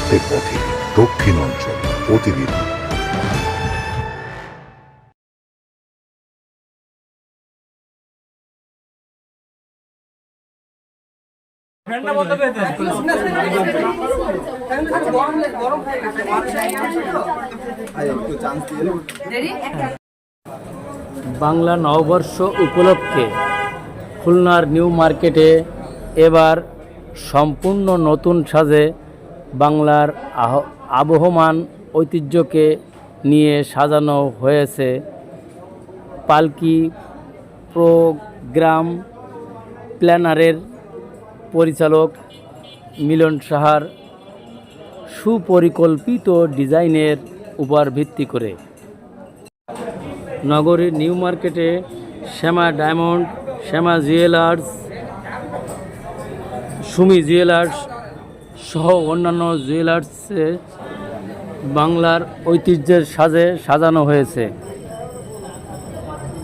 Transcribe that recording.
সত্যের পথে দক্ষিণ অঞ্চল প্রতিদিন। বাংলা নববর্ষ উপলক্ষে খুলনার নিউ মার্কেটে এবার সম্পূর্ণ নতুন সাজে বাংলার আবহমান ঐতিহ্যকে নিয়ে সাজানো হয়েছে। পালকি প্রোগ্রাম প্ল্যানারের পরিচালক মিলন সাহার সুপরিকল্পিত ডিজাইনের উপর ভিত্তি করে নগরীর নিউ মার্কেটে শ্যামা ডায়মন্ড, শ্যামা জুয়েলার্স, সুমি জুয়েলার্স সহ অন্যান্য জুয়েলার্সে বাংলার ঐতিহ্যের সাজে সাজানো হয়েছে।